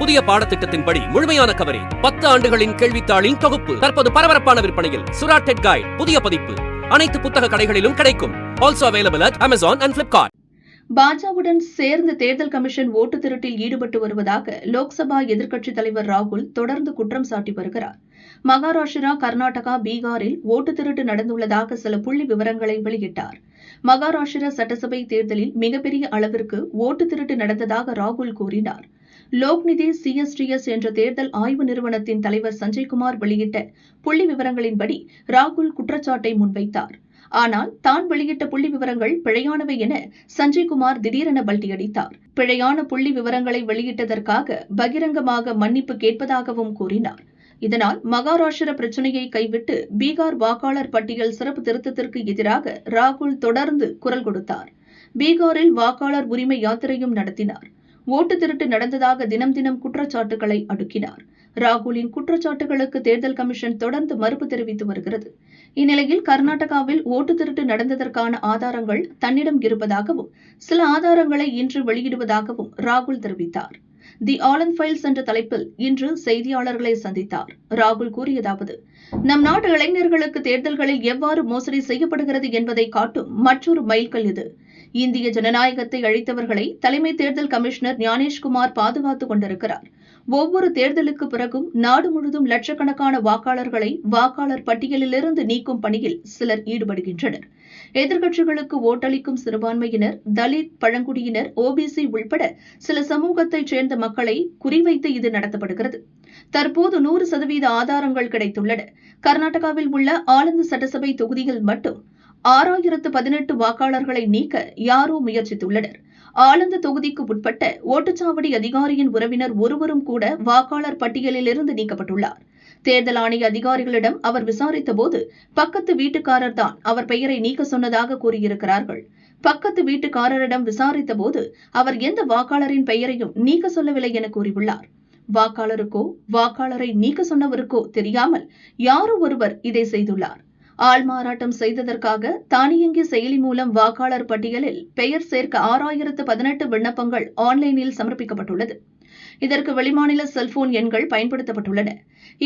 புதிய பாடத்திட்டத்தின்படி முழுமையான கவரேஜ் 10 ஆண்டுகளின் கேள்வித்தாளின் தொகுப்பு தற்போது பரபரப்பான விற்பனையில். சுரா டெட் கைட் புதிய பதிப்பு அனைத்து புத்தக கடைகளிலும் கிடைக்கும். Also available at Amazon and Flipkart. பாஜகவுடன் சேர்ந்து தேர்தல் கமிஷன் ஓட்டு திருட்டில் ஈடுபட்டு வருவதாக லோக்சபா எதிர்க்கட்சித் தலைவர் ராகுல் தொடர்ந்து குற்றம் சாட்டி வருகிறார். மகாராஷ்டிரா, கர்நாடகா, பீகாரில் ஓட்டு திருட்டு நடந்துள்ளதாக சில புள்ளி விவரங்களை வெளியிட்டார். மகாராஷ்டிரா சட்டசபை தேர்தலில் மிகப்பெரிய அளவிற்கு ஓட்டு திருட்டு நடந்ததாக ராகுல் கூறினார். லோக்நிதி CSTS என்ற தேர்தல் ஆய்வு நிறுவனத்தின் தலைவர் சஞ்சய்குமார் வெளியிட்ட புள்ளி விவரங்களின்படி ராகுல் குற்றச்சாட்டை முன்வைத்தார். ஆனால் தான் வெளியிட்ட புள்ளி விவரங்கள் பிழையானவை என சஞ்சய்குமார் திடீரென பல்டியடித்தார். பிழையான புள்ளி விவரங்களை வெளியிட்டதற்காக பகிரங்கமாக மன்னிப்பு கேட்பதாகவும் கூறினார். இதனால் மகாராஷ்டிர பிரச்சினையை கைவிட்டு பீகார் வாக்காளர் பட்டியல் சிறப்பு திருத்தத்திற்கு எதிராக ராகுல் தொடர்ந்து குரல் கொடுத்தார். பீகாரில் வாக்காளர் உரிமை யாத்திரையும் நடத்தினார். ஓட்டு திருட்டு நடந்ததாக தினம் தினம் குற்றச்சாட்டுகளை அடுக்கினார். ராகுலின் குற்றச்சாட்டுகளுக்கு தேர்தல் கமிஷன் தொடர்ந்து மறுப்பு தெரிவித்து வருகிறது. இந்நிலையில் கர்நாடகாவில் ஓட்டு திருட்டு நடந்ததற்கான ஆதாரங்கள் தன்னிடம் இருப்பதாகவும் சில ஆதாரங்களை இன்று வெளியிடுவதாகவும் ராகுல் தெரிவித்தார். தி ஆலன் ஃபைல்ஸ் என்ற தலைப்பில் இன்று செய்தியாளர்களை சந்தித்தார். ராகுல் கூறியதாவது: நம் நாட்டு இளைஞர்களுக்கு தேர்தல்களில் எவ்வாறு மோசடி செய்யப்படுகிறது என்பதை காட்டும் மற்றொரு மைல்கல் இது. இந்திய ஜனநாயகத்தை அழித்தவர்களை தலைமை தேர்தல் கமிஷனர் ஞானேஷ்குமார் பாதுகாத்துக் கொண்டிருக்கிறார். ஒவ்வொரு தேர்தலுக்கு பிறகும் நாடு முழுவதும் லட்சக்கணக்கான வாக்காளர்களை வாக்காளர் பட்டியலிலிருந்து நீக்கும் பணியில் சிலர் ஈடுபடுகின்றனர். எதிர்க்கட்சிகளுக்கு ஓட்டளிக்கும் சிறுபான்மையினர், தலித், பழங்குடியினர், OBC உள்பட சில சமூகத்தைச் சேர்ந்த மக்களை குறிவைத்து இது நடத்தப்படுகிறது. தற்போது 100% ஆதாரங்கள் கிடைத்துள்ளன. கர்நாடகாவில் உள்ள ஆனந்த் சட்டசபை தொகுதியில் மட்டும் 6018 வாக்காளர்களை நீக்க யாரோ முயற்சித்துள்ளனர். ஆனந்த் தொகுதிக்கு உட்பட்ட ஓட்டுச்சாவடி அதிகாரியின் உறவினர் ஒருவரும் கூட வாக்காளர் பட்டியலிலிருந்து நீக்கப்பட்டுள்ளார். தேர்தல் ஆணைய அதிகாரிகளிடம் அவர் விசாரித்தபோது பக்கத்து வீட்டுக்காரர் தான் அவர் பெயரை நீக்க சொன்னதாக கூறியிருக்கிறார்கள். பக்கத்து வீட்டுக்காரரிடம் விசாரித்தபோது அவர் எந்த வாக்காளரின் பெயரையும் நீக்க சொல்லவில்லை என கூறியுள்ளார். வாக்காளருக்கோ வாக்காளரை நீக்க சொன்னவருக்கோ தெரியாமல் யாரோ ஒருவர் இதை செய்துள்ளார். ஆள்மாறாட்டம் செய்ததற்காக தானியங்கி செயலி மூலம் வாக்காளர் பட்டியலில் பெயர் சேர்க்க 6018 விண்ணப்பங்கள் ஆன்லைனில் சமர்ப்பிக்கப்பட்டுள்ளது. இதற்கு வெளிமாநில செல்போன் எண்கள் பயன்படுத்தப்பட்டுள்ளன.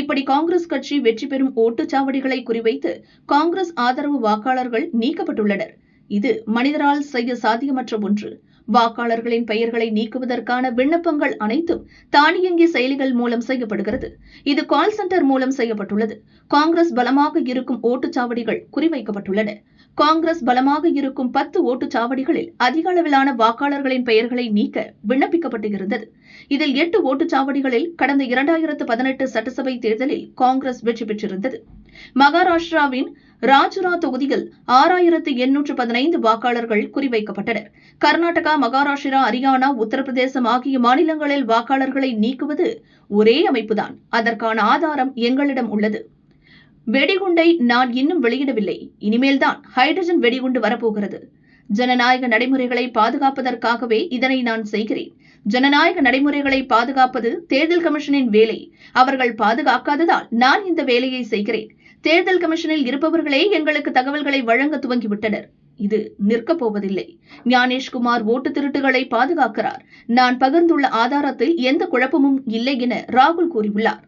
இப்படி காங்கிரஸ் கட்சி வெற்றி பெறும் ஓட்டுச்சாவடிகளை குறிவைத்து காங்கிரஸ் ஆதரவு வாக்காளர்கள் நீக்கப்பட்டுள்ளனர். இது மனிதரால் செய்ய சாத்தியமற்ற ஒன்று. வாக்காளர்களின் பெயர்களை நீக்குவதற்கான விண்ணப்பங்கள் அனைத்தும் தானியங்கி செயலிகள் மூலம் செய்யப்படுகிறது. இது கால் சென்டர் மூலம் செய்யப்பட்டுள்ளது. காங்கிரஸ் பலமாக இருக்கும் ஓட்டுச்சாவடிகள் குறிவைக்கப்பட்டுள்ளன. காங்கிரஸ் பலமாக இருக்கும் 10 ஓட்டுச்சாவடிகளில் அதிக அளவிலான வாக்காளர்களின் பெயர்களை நீக்க விண்ணப்பிக்கப்பட்டு இருந்தது. இதில் 8 ஓட்டுச்சாவடிகளில் கடந்த 2018 சட்டசபை தேர்தலில் காங்கிரஸ் வெற்றி பெற்றிருந்தது. மகாராஷ்டிராவின் ராஜுரா தொகுதியில் 6815 வாக்காளர்கள் குறிவைக்கப்பட்டனர். கர்நாடகா, மகாராஷ்டிரா, ஹரியானா, உத்தரப்பிரதேசம் ஆகிய மாநிலங்களில் வாக்காளர்களை நீக்குவது ஒரே அமைப்புதான். அதற்கான ஆதாரம் எங்களிடம் உள்ளது. வெடிகுண்டை நான் இன்னும் வெளியிடவில்லை. இனிமேல்தான் ஹைட்ரஜன் வெடிகுண்டு வரப்போகிறது. ஜனநாயக நடைமுறைகளை பாதுகாப்பதற்காகவே இதனை நான் செய்கிறேன். ஜனநாயக நடைமுறைகளை பாதுகாப்பது தேர்தல் கமிஷனின் வேலை. அவர்கள் பாதுகாக்காததால் நான் இந்த வேலையை செய்கிறேன். தேர்தல் கமிஷனில் இருப்பவர்களே எங்களுக்கு தகவல்களை வழங்க துவங்கிவிட்டனர். இது நிற்கப் போவதில்லை. ஞானேஷ்குமார் ஓட்டு திருட்டுகளை பாதுகாக்கிறார். நான் பகிர்ந்துள்ள ஆதாரத்தில் எந்த குழப்பமும் இல்லை என ராகுல் கூறியுள்ளார்.